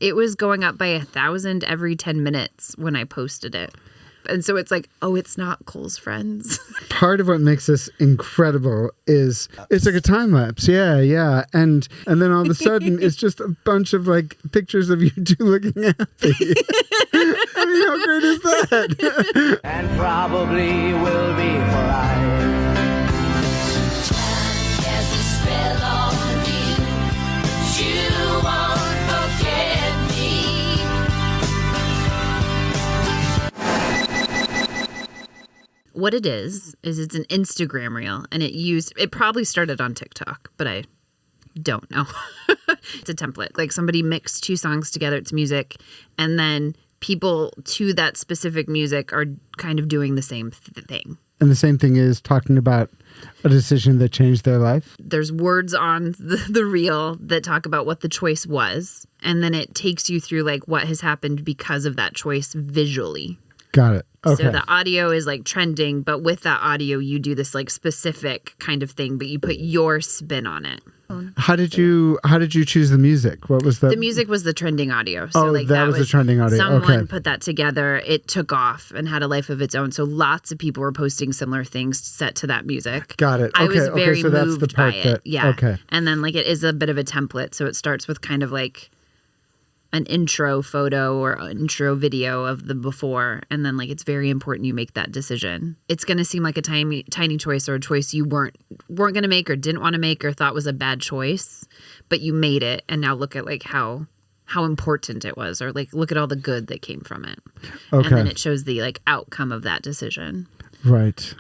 It was going up by 1,000 every 10 minutes when I posted it. And so it's like, oh, it's not Cole's friends. Part of what makes this incredible is it's like a time lapse. Yeah. And then all of a sudden it's just a bunch of like pictures of you two looking happy. I mean, how great is that? And probably will be for life. There's a spell on you. You won't forget me. What it is it's an Instagram reel, and it probably started on TikTok, but I don't know. It's a template. Like somebody mixed two songs together, it's music, and then people to that specific music are kind of doing the same thing. And the same thing is talking about a decision that changed their life. There's words on the reel that talk about what the choice was, and then it takes you through like what has happened because of that choice visually. Got it. Okay. So the audio is like trending, but with that audio, you do this like specific kind of thing, but you put your spin on it. How did you choose the music? What was The music was the trending audio. So that was the trending audio. Someone Okay. put that together. It took off and had a life of its own. So lots of people were posting similar things set to that music. Got it. I Okay, was okay, very so that's the moved part by it. that- Yeah. okay. And then like it is a bit of a template. So it starts with kind of like an intro photo or an intro video of the before, and then like it's very important you make that decision. It's going to seem like a tiny choice or a choice you weren't going to make or didn't want to make or thought was a bad choice, but you made it, and now look at like how important it was, or like look at all the good that came from it. Okay. And then it shows the like outcome of that decision. Right.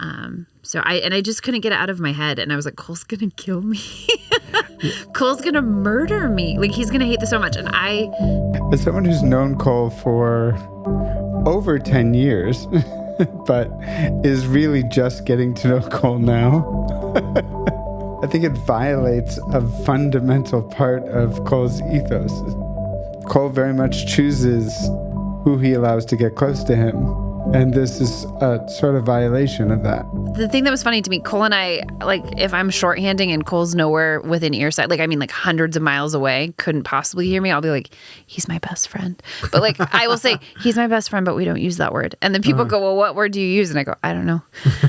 So I just couldn't get it out of my head, and I was like, Cole's gonna kill me. Cole's gonna murder me. Like he's gonna hate this so much. And As someone who's known Cole for over 10 years, but is really just getting to know Cole now, I think it violates a fundamental part of Cole's ethos. Cole very much chooses who he allows to get close to him. And this is a sort of violation of that. the thing that was funny to me, Cole and I, like, if I'm shorthanding and Cole's nowhere within earsight, like, I mean, like hundreds of miles away, couldn't possibly hear me, I'll be like, he's my best friend. But like, I will say, he's my best friend, but we don't use that word. And then people go, well, what word do you use? And I go, I don't know.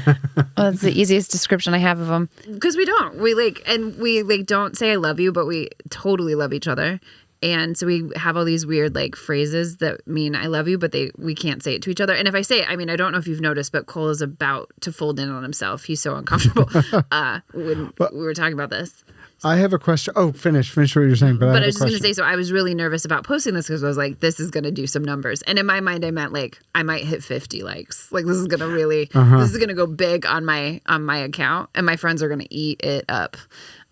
Well, that's the easiest description I have of him. Because we don't. We don't say I love you, but we totally love each other. And so we have all these weird like phrases that mean I love you, but we can't say it to each other. And if I say it, I mean, I don't know if you've noticed, but Cole is about to fold in on himself. He's so uncomfortable when we were talking about this. I have a question. Oh, finish what you're saying. But I was just going to say, so I was really nervous about posting this because I was like, this is going to do some numbers. And in my mind, I meant like, I might hit 50 likes. Like this is going to really, this is going to go big on my account and my friends are going to eat it up.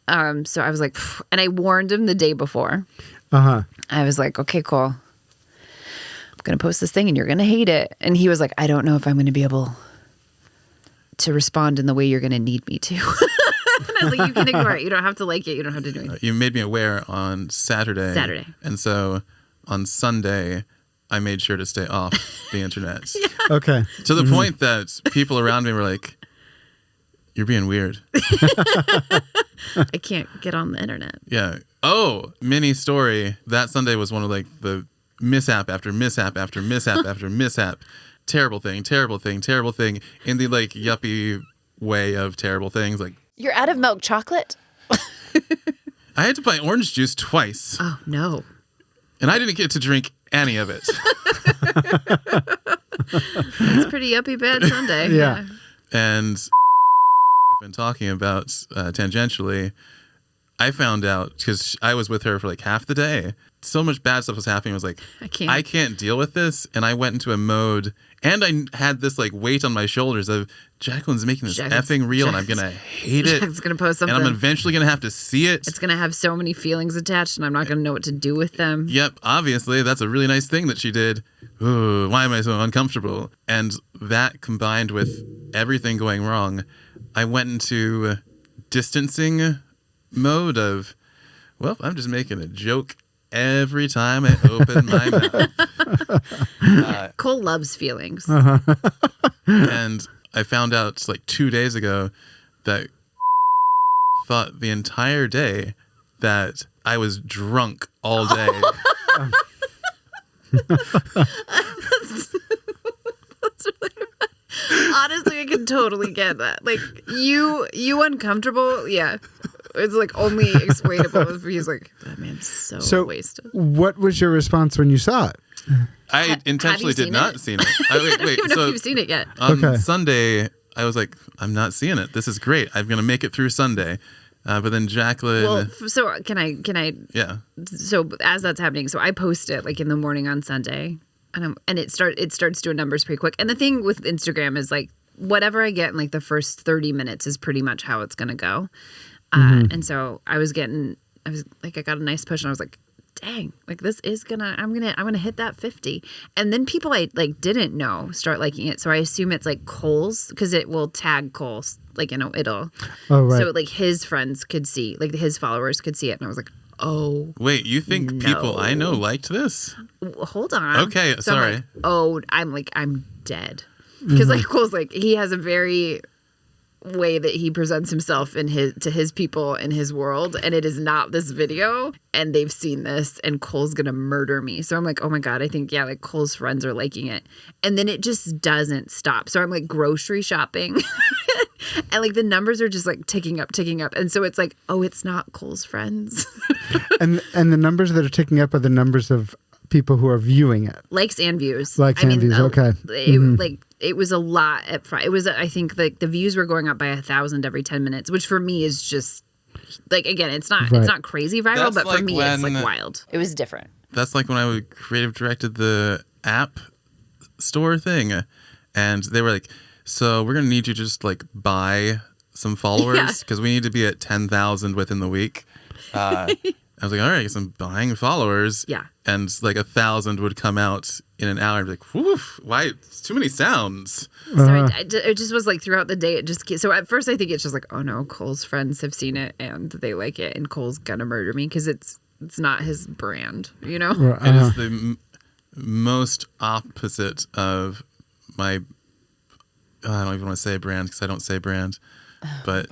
So I was like, phew. And I warned him the day before. I was like, okay, cool. I'm going to post this thing and you're going to hate it. And he was like, I don't know if I'm going to be able to respond in the way you're going to need me to. And I was like, you can ignore it. You don't have to like it. You don't have to do anything. You made me aware on Saturday. And so on Sunday, I made sure to stay off the internet. Okay. To the point that people around me were like, you're being weird. I can't get on the internet. Yeah. Oh, mini story. That Sunday was one of like the mishap after mishap after mishap after mishap. Terrible thing in the like yuppie way of terrible things. Like, you're out of milk chocolate? I had to buy orange juice twice. Oh, no. And I didn't get to drink any of it. It's pretty yuppie bad Sunday. Yeah. And we've been talking about tangentially. I found out because I was with her for like half the day. So much bad stuff was happening. I was like, I can't deal with this. And I went into a mode, and I had this like weight on my shoulders of Jacqueline's making this effing reel, and I'm going to hate it. It's going to post something. And I'm eventually going to have to see it. It's going to have so many feelings attached, and I'm not going to know what to do with them. Yep, obviously, that's a really nice thing that she did. Ooh, why am I so uncomfortable? And that combined with everything going wrong, I went into distancing mode of, well, I'm just making a joke every time I open my mouth. Cole loves feelings. And I found out like 2 days ago that thought the entire day that I was drunk all day. Honestly, I can totally get that. Like you uncomfortable, yeah. It's like only explainable if he's like, that man's so wasted. What was your response when you saw it? I intentionally did not see it. I don't even know if you've seen it yet. On Sunday, I was like, I'm not seeing it. This is great. I'm going to make it through Sunday. But then Jacqueline. Well, so can I? Yeah. So as that's happening, so I post it like in the morning on Sunday, and it starts doing numbers pretty quick. And the thing with Instagram is like whatever I get in like the first 30 minutes is pretty much how it's going to go. And so I got a nice push, and I was like, dang, like this is I'm gonna hit that 50. And then people I like didn't know start liking it. So I assume it's like Cole's, because it will tag Cole's, like, you know, it'll. Oh, right. So like his friends could see, like his followers could see it. And I was like, oh. Wait, you think people I know liked this? Hold on. Okay, so sorry. I'm dead. Because like Cole's like, he has a very way that he presents himself to his people in his world, and it is not this video, and they've seen this, and Cole's gonna murder me. So I'm like, oh my god, I think like Cole's friends are liking it, and then it just doesn't stop. So I'm like grocery shopping and like the numbers are just like ticking up, and so it's like, oh, it's not Cole's friends. and the numbers that are ticking up are the numbers of people who are viewing it. Likes and views. Okay. It was a lot at front. It was, I think, like the views were going up by 1,000 every 10 minutes, which for me is just like, again, it's not crazy viral, but for me it's like wild. It was different. That's like when I creative directed the app store thing, and they were like, so we're gonna need you to just like buy some followers because we need to be at 10,000 within the week. I was like, all right, I guess I'm buying followers. Yeah. And like 1,000 would come out in an hour. I'd be like, woof, why? It's too many sounds. So it just was like throughout the day, so at first I think it's just like, oh no, Cole's friends have seen it and they like it, and Cole's gonna murder me because it's not his brand, you know? It is the most opposite of my, I don't even want to say brand because I don't say brand, but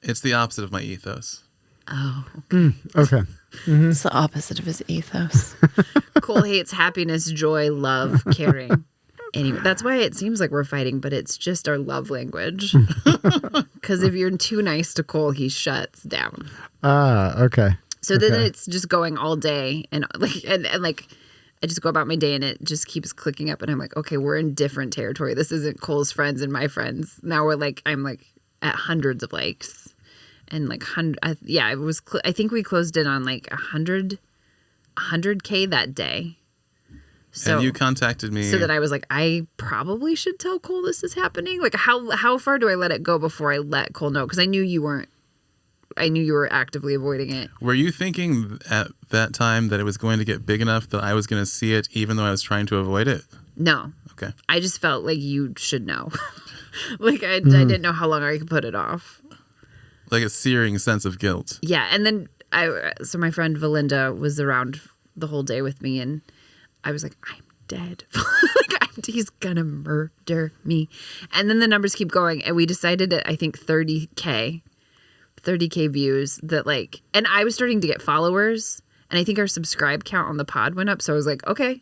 it's the opposite of my ethos. Oh, okay. Mm-hmm. It's the opposite of his ethos. Cole hates happiness, joy, love, caring. Anyway, that's why it seems like we're fighting, but it's just our love language. Because if you're too nice to Cole, he shuts down. Okay. So then it's just going all day, and like I just go about my day, and it just keeps clicking up, and I'm like, okay, we're in different territory. This isn't Cole's friends and my friends. Now I'm like at hundreds of likes. And like I think we closed in on like 100K that day. So, and you contacted me so that I was like, I probably should tell Cole this is happening. Like how far do I let it go before I let Cole know? Because I knew you were actively avoiding it. Were you thinking at that time that it was going to get big enough that I was going to see it, even though I was trying to avoid it? No. Okay. I just felt like you should know. Like I didn't know how long I could put it off. Like a searing sense of guilt. Yeah, and then so my friend Valinda was around the whole day with me, and I was like, I'm dead. He's gonna murder me. And then the numbers keep going, and we decided at I think 30K views that like, and I was starting to get followers, and I think our subscribe count on the pod went up. So I was like, okay,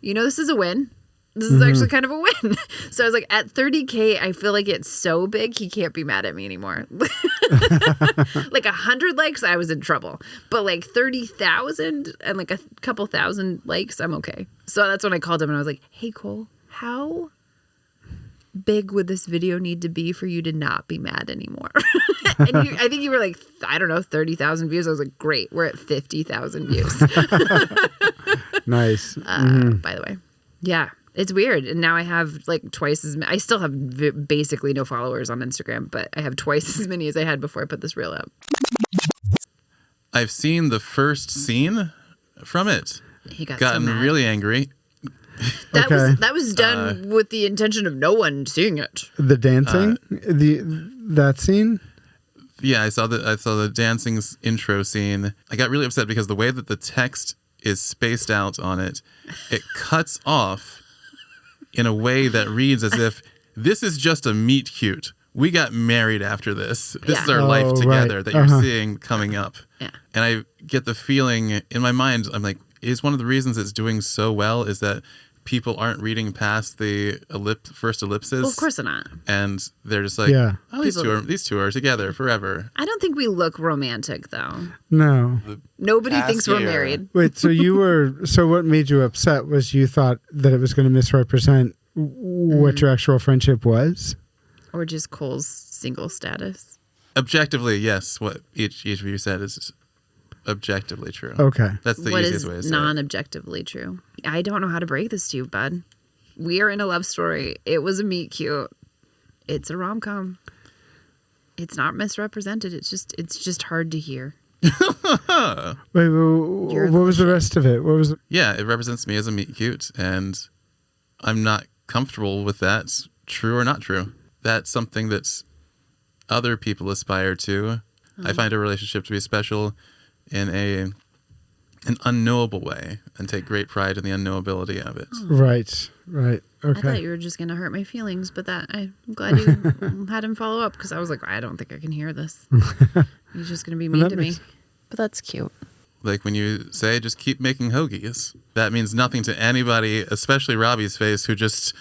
this is a win. This is actually kind of a win. So I was like, at 30K, I feel like it's so big, he can't be mad at me anymore. Like 100 likes, I was in trouble. But like 30,000 and like a couple thousand likes, I'm okay. So that's when I called him and I was like, hey, Cole, how big would this video need to be for you to not be mad anymore? And I think you were like, I don't know, 30,000 views. I was like, great, we're at 50,000 views. Nice. By the way. Yeah. It's weird. And now I have like twice as many. I still have basically no followers on Instagram, but I have twice as many as I had before I put this reel up. I've seen the first scene from it. He got gotten so mad. Really angry. That was done with the intention of no one seeing it. The dancing? That scene? Yeah, I saw the dancing intro scene. I got really upset because the way that the text is spaced out on it cuts off in a way that reads as if this is just a meet cute. We got married after this. This is our life together that you're seeing coming up. Yeah. And I get the feeling in my mind, I'm like, is one of the reasons it's doing so well is that people aren't reading past the first ellipsis. Well, of course not. And they're just like, Yeah. oh, these two are together forever. I don't think we look romantic though. No. Nobody Past thinks we're year. married. Wait, so what made you upset was you thought that it was going to misrepresent what your actual friendship was? Or just Cole's single status. Objectively, yes, what each of you said is objectively true. Okay. That's the What easiest is way to say it. non-objectively true? I don't know how to break this to you, bud. We are in a love story. It was a meet cute. It's a rom-com. It's not misrepresented. It's just hard to hear. Wait, what was the rest of it? What was it? Yeah, it represents me as a meet cute, and I'm not comfortable with that, true or not true. That's something that other people aspire to. I find a relationship to be special in an unknowable way and take great pride in the unknowability of it. Right. I thought Okay. you were just going to hurt my feelings, but I'm glad you had him follow up because I was like, I don't think I can hear this. He's just going to be mean that to me. makes- But that's cute. Like when you say, just keep making hoagies. That means nothing to anybody, especially Robbie's face, who just,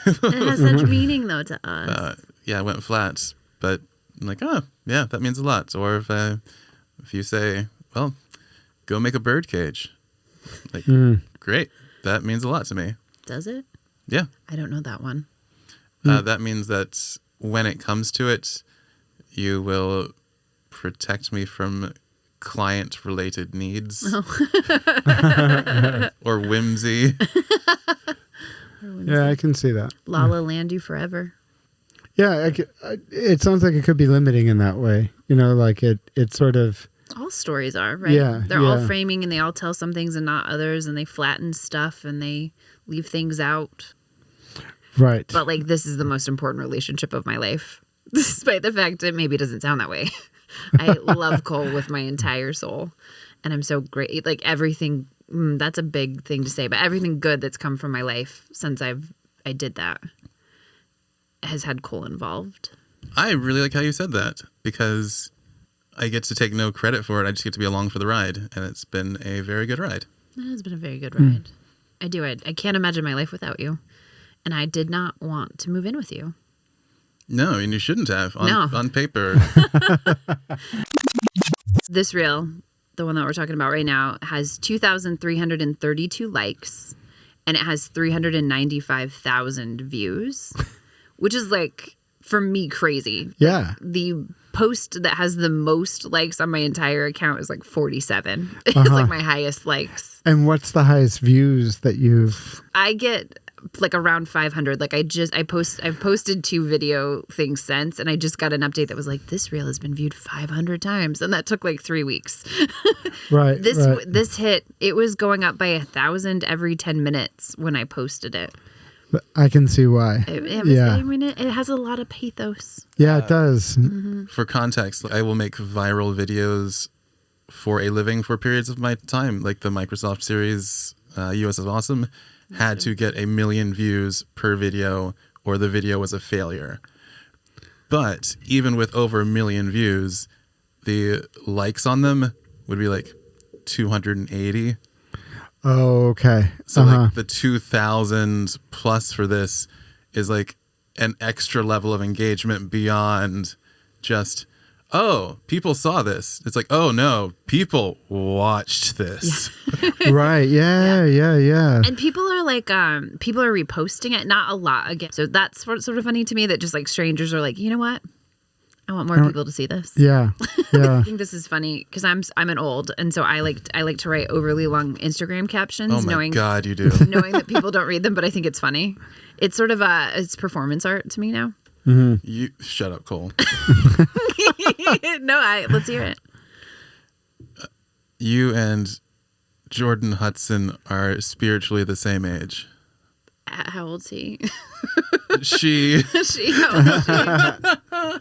It has such meaning, though, to us. went flat. But I'm like, oh, yeah, that means a lot. Or if you say, well, go make a bird cage. Like, great. That means a lot to me. Does it? Yeah. I don't know that one. That means that when it comes to it, you will protect me from client-related needs or whimsy. Yeah, I can see that. La La Land you forever. Yeah, it sounds like it could be limiting in that way. You know, like it sort of. All stories are, right? Yeah, They're all yeah. framing and they all tell some things and not others, and they flatten stuff and they leave things out. Right. But like, this is the most important relationship of my life, despite the fact it maybe doesn't sound that way. I love Cole with my entire soul, and I'm so great. Like everything, that's a big thing to say, but everything good that's come from my life since I did that has had Cole involved. I really like how you said that because I get to take no credit for it. I just get to be along for the ride, and it's been a very good ride. It has been a very good ride. I do. I can't imagine my life without you, and I did not want to move in with you. No, and you shouldn't have on paper. This reel, the one that we're talking about right now, has 2,332 likes, and it has 395,000 views, which is like, for me, crazy. Yeah. The post that has the most likes on my entire account is like 47. It's like my highest likes. And what's the highest views that you've? I get like around 500. Like I've posted 2 video things since, and I just got an update that was like, this reel has been viewed 500 times, and that took like 3 weeks. Right. This hit, it was going up by 1,000 every 10 minutes when I posted it. I can see why. I mean, it has a lot of pathos. Yeah, it does. For context, I will make viral videos for a living for periods of my time. Like the Microsoft series, US is Awesome, had to get 1 million views per video or the video was a failure. But even with over 1 million views, the likes on them would be like 280. Oh, okay. So like the 2,000 plus for this is like an extra level of engagement beyond just, oh, people saw this. It's like, oh no, people watched this. Right. Yeah. And people are like, people are reposting it, not a lot again. So that's sort of funny to me that just like strangers are like, you know what? I want more people to see this. Yeah. I think this is funny because I'm an old, and so I like to write overly long Instagram captions, Oh my God, you do. knowing that people don't read them, but I think it's funny. It's sort of it's performance art to me now. You shut up, Cole. No, let's hear it. You and Jordan Hudson are spiritually the same age. How old's he? She How old is she?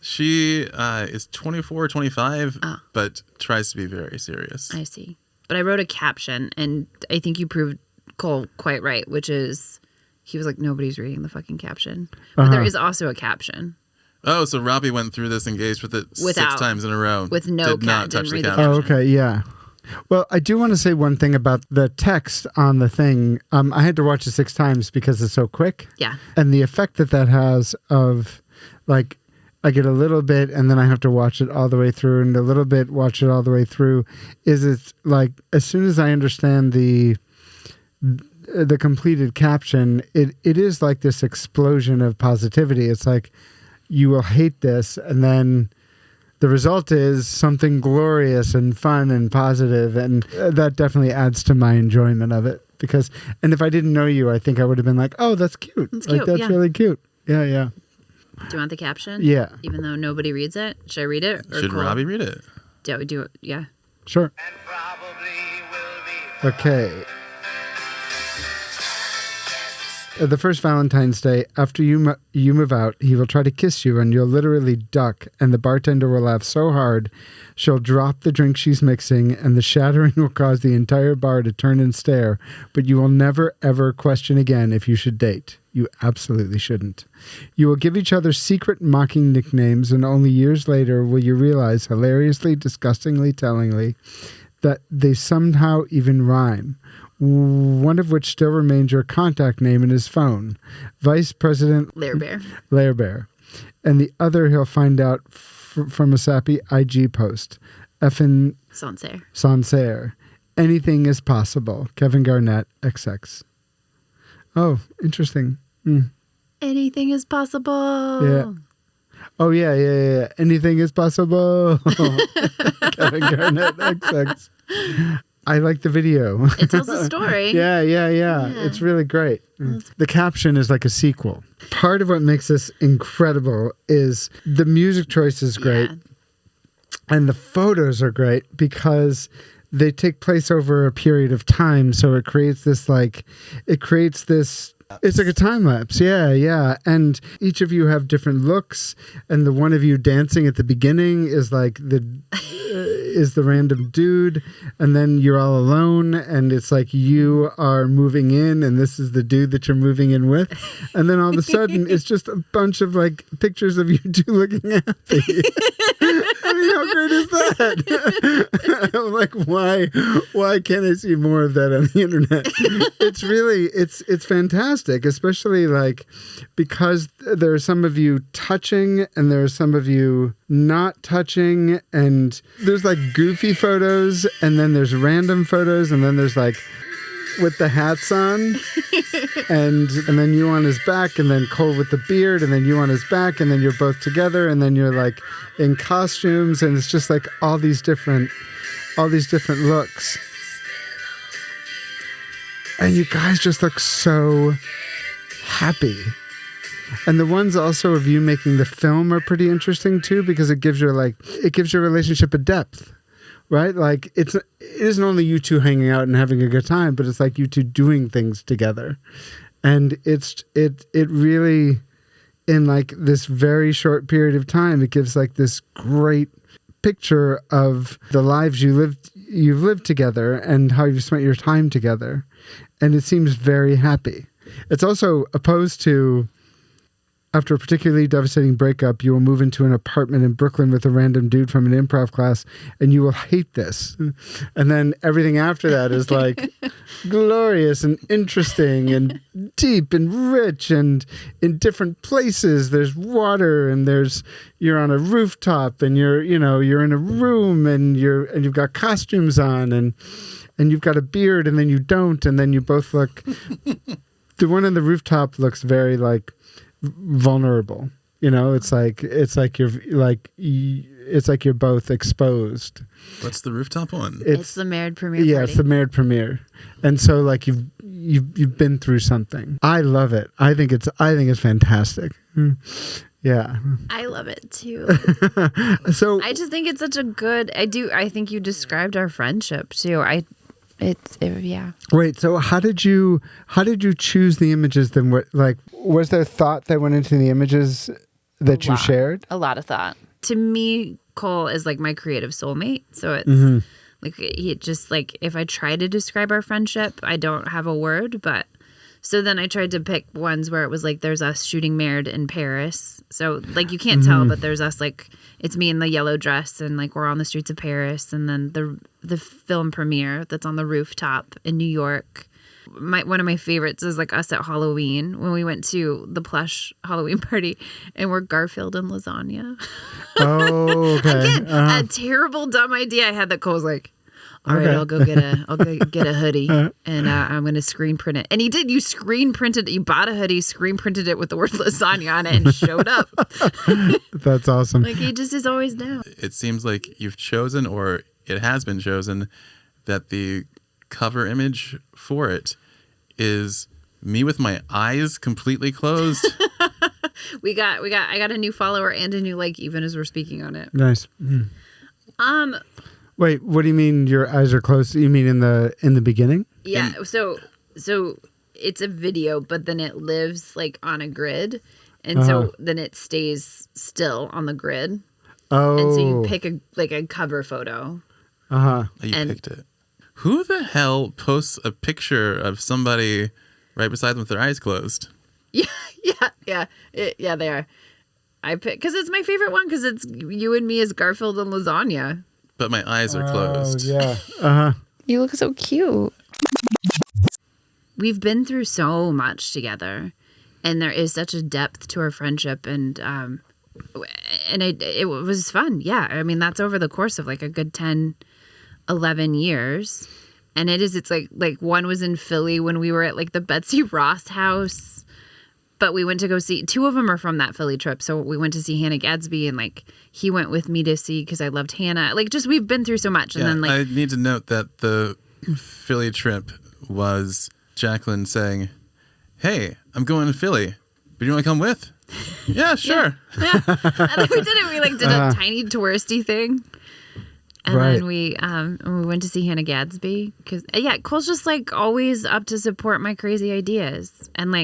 she is 24, 25, but tries to be very serious. I see. But I wrote a caption, and I think you proved Cole quite right, which is he was like, nobody's reading the fucking caption. But there is also a caption. Oh, so Robbie went through this, engaged with it Without- 6 times in a row. with no Did not cap- touch didn't the read the caption. Oh, okay, yeah. Well, I do want to say one thing about the text on the thing. I had to watch it 6 times because it's so quick. Yeah. And the effect that has of, like, I get a little bit and then I have to watch it all the way through, and a little bit, watch it all the way through, is it's like, as soon as I understand the completed caption, it is like this explosion of positivity. It's like, you will hate this, and then the result is something glorious and fun and positive, and that definitely adds to my enjoyment of it. Because, and if I didn't know you, I think I would have been like, oh, that's cute. It's like, cute, that's yeah. really cute. Yeah, yeah. Do you want the caption? Yeah. Even though nobody reads it? Should I read it? Or Should Cole? Robbie read it? Do it. Yeah. Sure. And probably will be Okay. The first Valentine's Day, after you move out, he will try to kiss you and you'll literally duck, and the bartender will laugh so hard she'll drop the drink she's mixing, and the shattering will cause the entire bar to turn and stare, but you will never ever question again if you should date. You absolutely shouldn't. You will give each other secret mocking nicknames, and only years later will you realize, hilariously, disgustingly, tellingly, that they somehow even rhyme. One of which still remains your contact name in his phone, Vice President Lair Bear. Lair Bear. And the other he'll find out from a sappy IG post. Effin Sancerre. Sancerre. Anything is possible. Kevin Garnett, XX. Oh, interesting. Anything is possible. Yeah. Oh, yeah. Anything is possible. Kevin Garnett, XX. I like the video. It tells a story. Yeah. It's really great. The caption is like a sequel. Part of what makes this incredible is the music choice is great. Yeah. And the photos are great because they take place over a period of time. So it creates this it's like a time lapse. Yeah. And each of you have different looks. And the one of you dancing at the beginning is like is the random dude. And then you're all alone. And it's like you are moving in and this is the dude that you're moving in with. And then all of a sudden it's just a bunch of like pictures of you two looking happy. I mean, how great is that? I'm like, why can't I see more of that on the internet? It's really, it's fantastic, especially like because there are some of you touching and there are some of you not touching, and there's like goofy photos and then there's random photos and then there's like with the hats on and then you on his back and then Cole with the beard and then you on his back and then you're both together and then you're like in costumes, and it's just like all these different looks, and you guys just look so happy. And the ones also of you making the film are pretty interesting too, because it gives your relationship a depth. Right? Like it isn't only you two hanging out and having a good time, but it's like you two doing things together. And it really, in like this very short period of time, it gives like this great picture of the lives you've lived together and how you've spent your time together. And it seems very happy. It's also opposed to, after a particularly devastating breakup, you will move into an apartment in Brooklyn with a random dude from an improv class, and you will hate this. And then everything after that is like glorious and interesting and deep and rich and in different places. There's water and you're on a rooftop and you're in a room and you've got costumes on and you've got a beard and then you don't, and then you both look. The one on the rooftop looks very like vulnerable, it's like you're both exposed. What's the rooftop one? It's the married premiere yeah party. It's the married premiere, and so like you've been through something. I love it. I think it's fantastic. Yeah, I love it too. So I just think it's such a good. I think you described our friendship too. Yeah. Wait, so how did you choose the images then? What, like, was there thought that went into the images that you shared? A lot of thought. To me, Cole is like my creative soulmate. So it's like he just like, if I try to describe our friendship, I don't have a word, but So then I tried to pick ones where it was like there's us shooting Married in Paris. So like you can't tell, but there's us like it's me in the yellow dress and like we're on the streets of Paris, and then the film premiere that's on the rooftop in New York. One of my favorites is like us at Halloween when we went to the plush Halloween party and we're Garfield and lasagna. Oh, okay. Again, a terrible dumb idea I had that Cole's like, all right, I'll go get a hoodie and I'm going to screen print it. And he did. You screen printed it. You bought a hoodie, screen printed it with the word lasagna on it and showed up. That's awesome. Like he just is always down. It seems like you've chosen, or it has been chosen, that the cover image for it is me with my eyes completely closed. I got a new follower and a new like even as we're speaking on it. Nice. Wait, what do you mean your eyes are closed? You mean in the beginning? Yeah. So it's a video, but then it lives like on a grid. And so then it stays still on the grid. Oh. And so you pick a cover photo. Uh-huh. You picked it. Who the hell posts a picture of somebody right beside them with their eyes closed? Yeah, they are. I pick because it's my favorite one because it's you and me as Garfield and lasagna. But my eyes are closed. Yeah. Uh-huh. You look so cute. We've been through so much together, and there is such a depth to our friendship, and it was fun. Yeah, I mean that's over the course of like a good 10, 11 years. And it's like one was in Philly when we were at like the Betsy Ross house, but we went to go see, 2 of them are from that Philly trip. So we went to see Hannah Gadsby and like he went with me to see, cause I loved Hannah. Like just, we've been through so much. And then like, I need to note that the Philly trip was Jacqueline saying, hey, I'm going to Philly, but you want to come with? Yeah, sure. Yeah. And then we did it. We like did a tiny touristy thing. And then we went to see Hannah Gadsby because Cole's just like always up to support my crazy ideas, and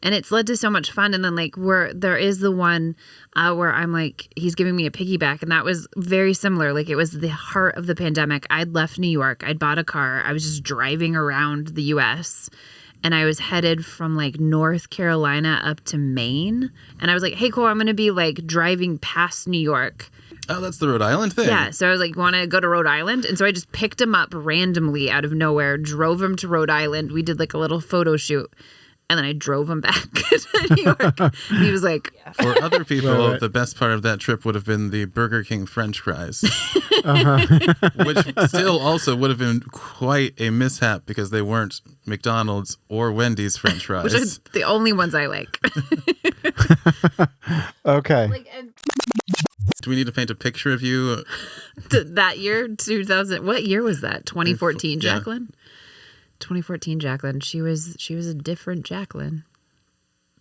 it's led to so much fun. And then like there is the one where I'm like he's giving me a piggyback, and that was very similar. Like it was the heart of the pandemic. I'd left New York. I'd bought a car. I was just driving around the U.S. and I was headed from like North Carolina up to Maine. And I was like, hey Cole, I'm gonna be like driving past New York. Oh, that's the Rhode Island thing. Yeah, so I was like, want to go to Rhode Island? And so I just picked him up randomly out of nowhere, drove him to Rhode Island. We did like a little photo shoot, and then I drove him back to New York. And he was like... For other people, the best part of that trip would have been the Burger King French fries, which still also would have been quite a mishap because they weren't McDonald's or Wendy's French fries. Which are the only ones I like. Okay. Do we need to paint a picture of you? That year, 2000. What year was that? 2014, Yeah. Jacqueline. 2014, Jacqueline. She was a different Jacqueline.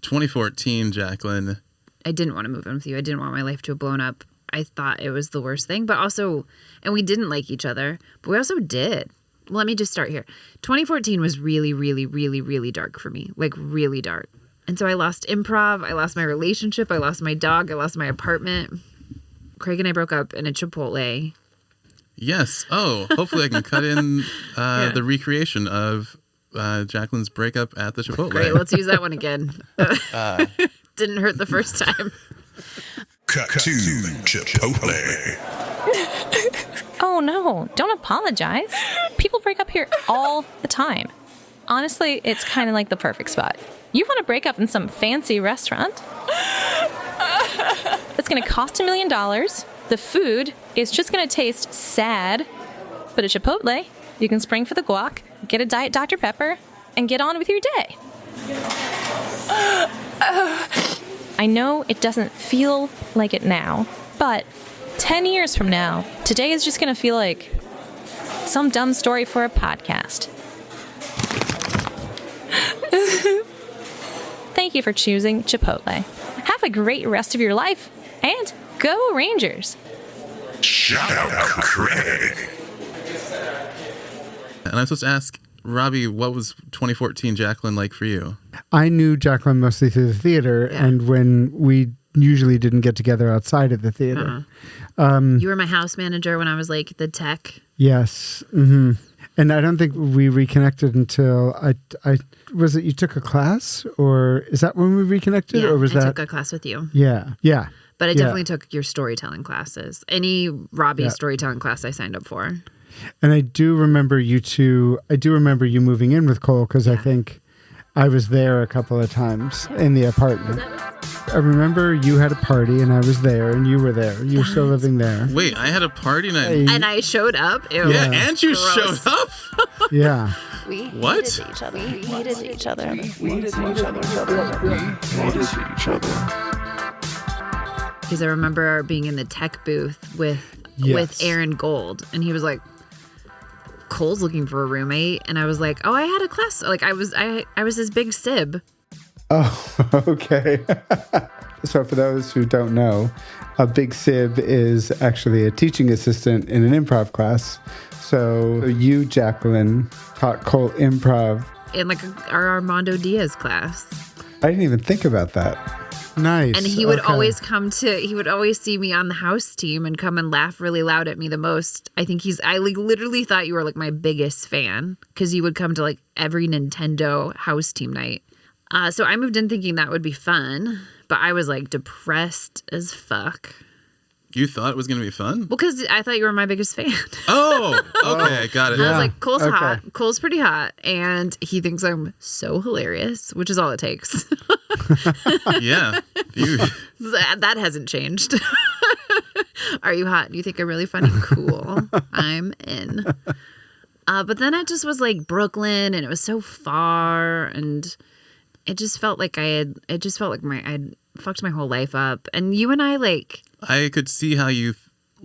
2014, Jacqueline. I didn't want to move in with you. I didn't want my life to have blown up. I thought it was the worst thing, but also, and we didn't like each other, but we also did. Let me just start here. 2014 was really, really, really, really dark for me. Like really dark. And so I lost improv. I lost my relationship. I lost my dog. I lost my apartment. Craig and I broke up in a Chipotle. Yes. Oh, hopefully I can cut in the recreation of Jacqueline's breakup at the Chipotle. Great, let's use that one again. Didn't hurt the first time. Cut to Chipotle. Oh no, don't apologize. People break up here all the time. Honestly, it's kind of like the perfect spot. You want to break up in some fancy restaurant? It's going to cost $1 million. The food is just going to taste sad. But at Chipotle, you can spring for the guac, get a Diet Dr. Pepper, and get on with your day. I know it doesn't feel like it now, but 10 years from now, today is just going to feel like some dumb story for a podcast. Thank you for choosing Chipotle. Have a great rest of your life, and go Rangers! Shout out Craig. And I'm supposed to ask Robbie, what was 2014 Jacqueline like for you? I knew Jacqueline mostly through the theater, and when we usually didn't get together outside of the theater. You were my house manager when I was like the tech. Yes. Mm-hmm. And I don't think we reconnected until I was it you took a class, or is that when we reconnected, Yeah, or was I that? took a class with you. Yeah. But I Yeah. definitely took your storytelling classes. Any Robbie Yeah. storytelling class I signed up for. And I do remember you two. I do remember you moving in with Cole because I think I was there a couple of times in the apartment. I remember you had a party and I was there, and you were there. You were still living there. Wait, I had a party night. And I showed up. Ew. Yeah, and you Gross. showed up. Yeah. We What? hated each other. We hated each other. Because I remember being in the tech booth with Yes. Aaron Gold, and he was like, Cole's looking for a roommate, and I was like, oh, I had a class. Like I was his big sib. Oh, okay. So for those who don't know, a big sib is actually a teaching assistant in an improv class. So you, Jacqueline, taught Cole improv. In like our Armando Diaz class. I didn't even think about that. Nice. And he would Okay. he would always see me on the house team and come and laugh really loud at me the most. I think I like literally thought you were like my biggest fan because you would come to like every Nintendo house team night. So I moved in thinking that would be fun, but I was like depressed as fuck. You thought it was going to be fun? Well, because I thought you were my biggest fan. Oh, okay, got it. I was like, Cole's okay. hot. Cole's pretty hot. And he thinks I'm so hilarious, which is all it takes. Yeah. You, That hasn't changed. Are you hot? Do you think I'm really funny? Cool. I'm in. But then I just was like Brooklyn, and it was so far, and it just felt like I'd fucked my whole life up. And you and I I could see how you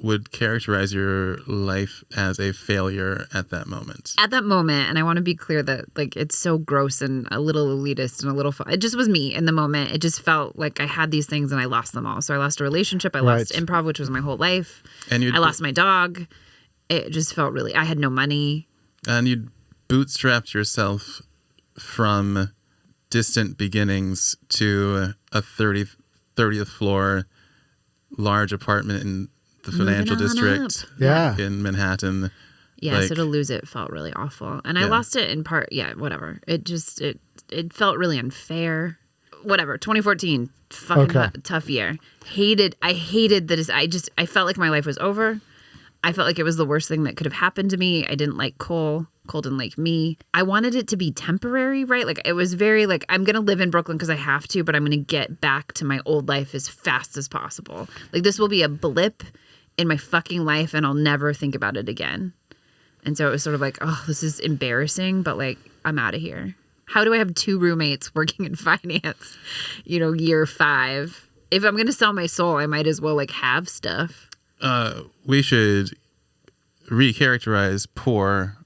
would characterize your life as a failure at that moment. at that moment, and I want to be clear that like it's so gross and a little elitist and a little it just was me in the moment. It just felt like I had these things and I lost them all. So I lost a relationship, I lost Right. improv, which was my whole life. And I lost my dog. It just felt really, I had no money. And you bootstrapped yourself from distant beginnings to a 30th floor large apartment in the financial Moving on district Yeah. in Manhattan. Yeah, Like- so to lose it felt really awful. And I Yeah. lost it in part, whatever. It just, it felt really unfair. Whatever, 2014, fucking Okay. tough year. I hated that. I felt like my life was over. I felt like it was the worst thing that could have happened to me. I didn't like Cole. Cole didn't like me. I wanted it to be temporary, right? Like it was very like, I'm going to live in Brooklyn because I have to, but I'm going to get back to my old life as fast as possible. Like this will be a blip in my fucking life and I'll never think about it again. And so it was sort of like, oh, this is embarrassing, but like, I'm out of here. How do I have 2 roommates working in finance, year 5? If I'm going to sell my soul, I might as well like have stuff. We should recharacterize poor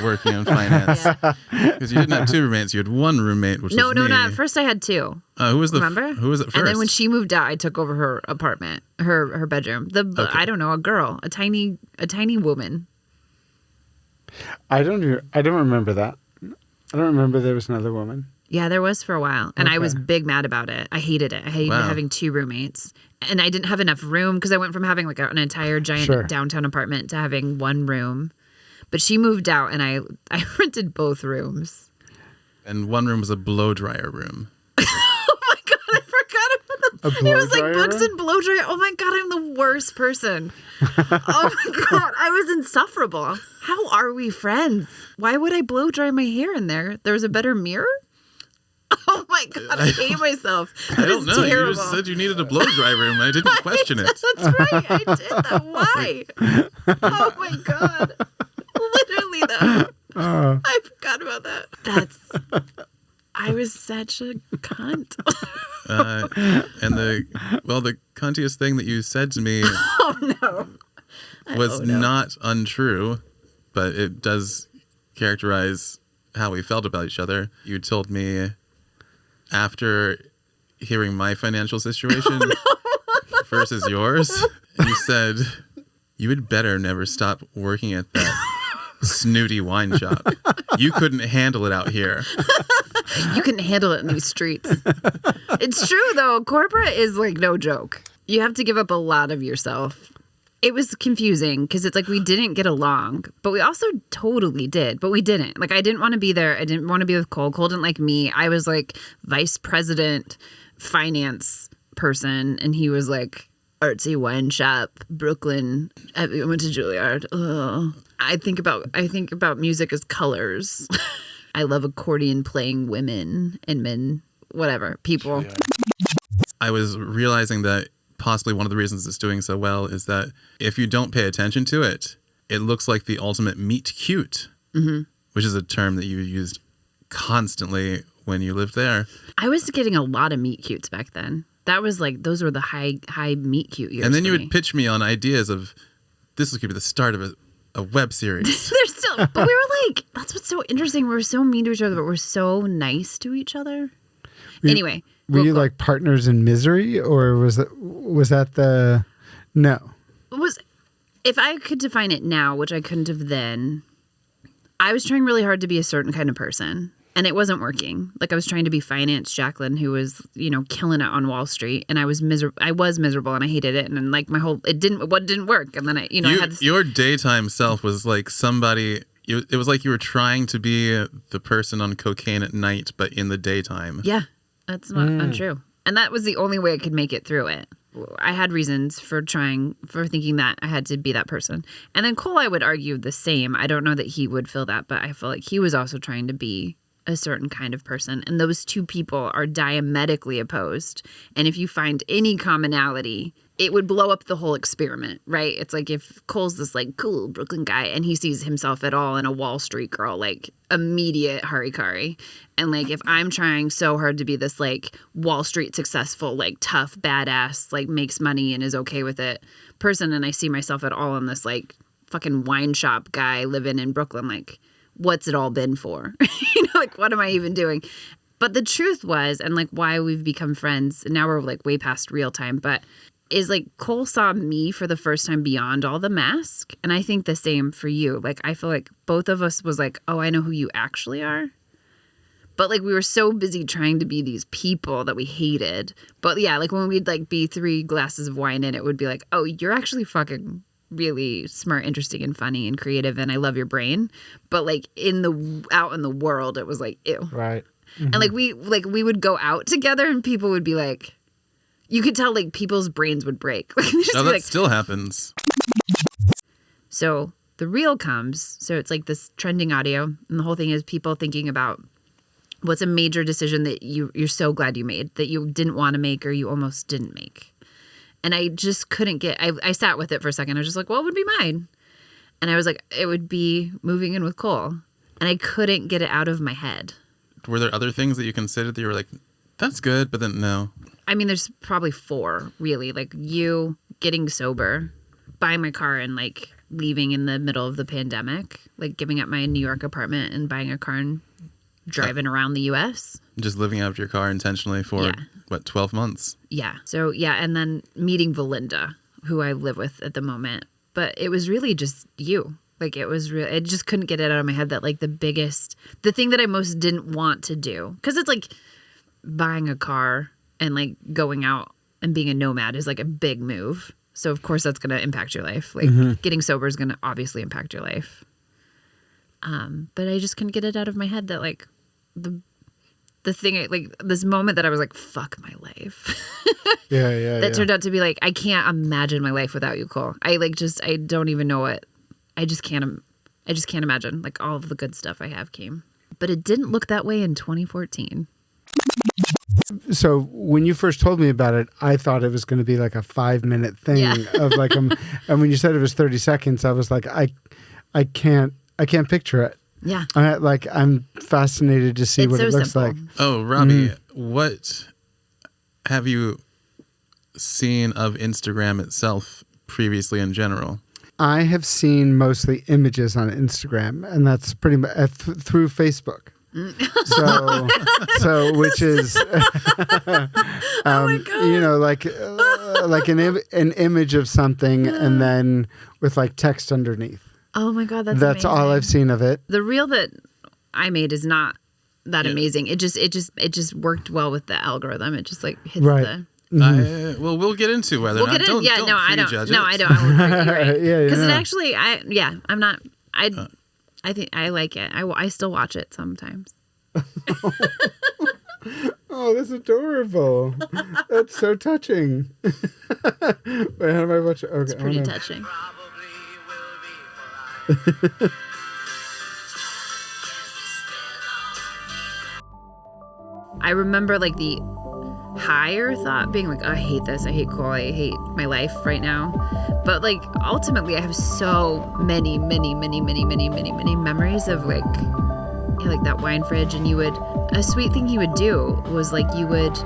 working in finance. Because you didn't have 2 roommates, you had 1 roommate, which No, was no, me. no. At first I had 2. Who was Remember? Who was it first? And then when she moved out, I took over her apartment, her bedroom. I don't know, a girl, a tiny woman. I don't remember that. I don't remember there was another woman. Yeah, there was for a while. And I was Okay. big mad about it. I hated it. I hated Wow. having 2 roommates. And I didn't have enough room because I went from having like an entire giant Sure. downtown apartment to having 1 room. But she moved out and I rented both rooms. And 1 room was a blow dryer room. Oh my God, I forgot about that. A blow It was like dryer books room? and blow dryer. Oh my God, I'm the worst person. Oh my God, I was insufferable. How are we friends? Why would I blow dry my hair in there? There was a better mirror? Oh my God, I hate myself. I That don't is know. terrible. You just said you needed a blow dry room. I didn't question it. That's right. I did that. Why? Oh my God. Literally though. I forgot about that. I was such a cunt. And the cuntiest thing that you said to me was not untrue, but it does characterize how we felt about each other. You told me after hearing my financial situation versus yours, you said, you had better never stop working at that snooty wine shop. You couldn't handle it out here. You couldn't handle it in these streets. It's true though. Corporate is like no joke. You have to give up a lot of yourself. It was confusing because it's like we didn't get along, but we also totally did, but we didn't. Like I didn't want to be there. I didn't want to be with Cole. Cole didn't like me. I was like vice president, finance person, and he was like artsy wine shop, Brooklyn. I went to Juilliard. Ugh. I think about music as colors. I love accordion playing women and men, whatever, people. I was realizing that possibly one of the reasons it's doing so well is that if you don't pay attention to it, it looks like the ultimate meet cute, which is a term that you used constantly when you lived there. I was getting a lot of meet cutes back then. That was like, those were the high meet cute years. And then for you me. would pitch me on ideas of this could be the start of a web series. They're still, but we were like, that's what's so interesting. We were so mean to each other, but we're so nice to each other. Anyway. Were you like partners in misery, or was that the no? If I could define it now, which I couldn't have then, I was trying really hard to be a certain kind of person, and it wasn't working. Like I was trying to be finance Jacqueline, who was, killing it on Wall Street, and I was miserable, and I hated it, and then like it didn't work, and then I had this, your daytime self was like somebody. It was like you were trying to be the person on cocaine at night, but in the daytime. Yeah. That's not untrue. And that was the only way I could make it through it. I had reasons for thinking that I had to be that person. And then Cole, I would argue the same. I don't know that he would feel that, but I feel like he was also trying to be a certain kind of person. And those two people are diametrically opposed. And if you find any commonality, it would blow up the whole experiment, right? It's like if Cole's this like cool Brooklyn guy and he sees himself at all in a Wall Street girl, like immediate harikari. And like if I'm trying so hard to be this like Wall Street successful, like tough, badass, like makes money and is okay with it person, and I see myself at all in this like fucking wine shop guy living in Brooklyn, like what's it all been for? Like what am I even doing? But the truth was, and like why we've become friends, and now we're like way past real time, but is like Cole saw me for the first time beyond all the mask. And I think the same for you. Like, I feel like both of us was like, oh, I know who you actually are. But like, we were so busy trying to be these people that we hated. But yeah, like when we'd like be 3 glasses of wine in, it would be like, oh, you're actually fucking really smart, interesting, and funny and creative. And I love your brain. But like out in the world, it was like, ew. Right. Mm-hmm. And we would go out together and people would be like, you could tell like people's brains would break. That still happens. So the reel comes. So it's like this trending audio. And the whole thing is people thinking about what's a major decision that you're so glad you made, that you didn't want to make or you almost didn't make. And I just couldn't I sat with it for a second. I was just like, what would be mine? And I was like, it would be moving in with Cole. And I couldn't get it out of my head. Were there other things that you considered that you were like, that's good, but then no? I mean, there's probably 4, really. Like you getting sober, buying my car and like leaving in the middle of the pandemic, like giving up my New York apartment and buying a car and driving around the U.S. Just living out of your car intentionally for, 12 months? Yeah. So, yeah. And then meeting Valinda, who I live with at the moment. But it was really just you. Like it was real. I just couldn't get it out of my head that like the thing that I most didn't want to do. Because it's like buying a car and like going out and being a nomad is like a big move. So of course that's going to impact your life. Like getting sober is going to obviously impact your life. But I just couldn't get it out of my head that like the thing, like this moment that I was like, fuck my life. That turned out to be like, I can't imagine my life without you, Cole. I don't even know what, I just can't imagine like all of the good stuff I have came. But it didn't look that way in 2014. So when you first told me about it, I thought it was going to be like a 5-minute thing of like, and when you said it was 30 seconds, I was like, I can't picture it. Yeah. I'm fascinated to see it's what so it looks simple. like. Oh, Robbie, what have you seen of Instagram itself previously in general? I have seen mostly images on Instagram, and that's pretty much through Facebook. So which is, like an image of something, and then with like text underneath. Oh my God, that's amazing. All I've seen of it. The reel that I made is not that amazing. It just worked well with the algorithm. It just like hits Well, we'll get into whether We'll or not. get in. Yeah, don't no, I don't. prejudge No, it. I don't. I won't prejudge it. Yeah, Because it yeah. actually, I'm not. I think I like it. I still watch it sometimes. Oh, that's adorable. That's so touching. Wait, how do I watch it? Okay, It's pretty hold on. touching. Probably will be polite. I remember like the higher thought being like, oh, I hate this. I hate Cole. I hate my life right now. But like ultimately, I have so many memories of like, yeah, like that wine fridge. And a sweet thing he would do was like you would,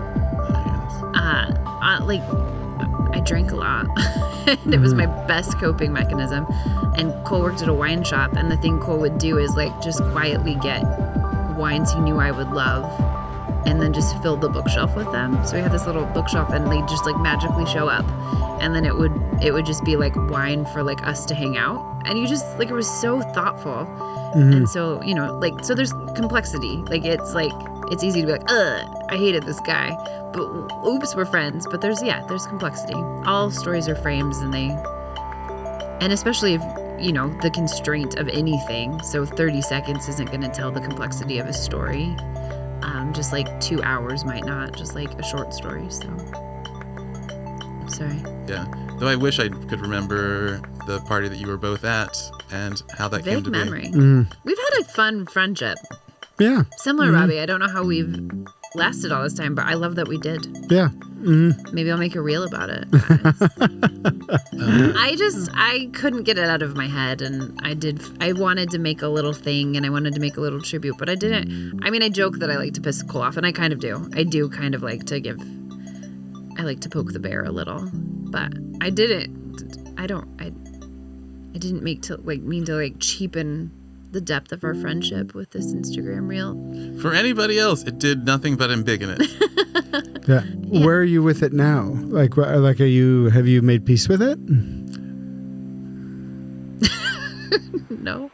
like I drank a lot. And it was my best coping mechanism. And Cole worked at a wine shop, and the thing Cole would do is like just quietly get wines he knew I would love, and then just fill the bookshelf with them. So we had this little bookshelf, and they just like magically show up, and then it would just be like wine for like us to hang out. And you just like, it was so thoughtful. And so, you know, like, so there's complexity. Like it's easy to be like, ugh, I hated this guy, but oops, we're friends. But there's complexity. All stories are frames, and especially if, you know, the constraint of anything. So 30 seconds isn't going to tell the complexity of a story. Just like 2 hours might not, just like a short story. So, sorry. Yeah. Though I wish I could remember the party that you were both at and how that came Vague to memory. be. We've had a fun friendship. Yeah. Similar, Robbie. I don't know how we've lasted all this time, but I love that we did. Yeah. Maybe I'll make a reel about it, guys. I couldn't get it out of my head, and I wanted to make a little thing, and I wanted to make a little tribute, but I didn't. I mean, I joke that I like to piss Cole off, and I kind of do. I do kind of like to I like to poke the bear a little, but I didn't mean to cheapen the depth of our friendship with this Instagram reel. For anybody else, it did nothing but embiggen it. Yeah. Where are you with it now? Like have you made peace with it? No.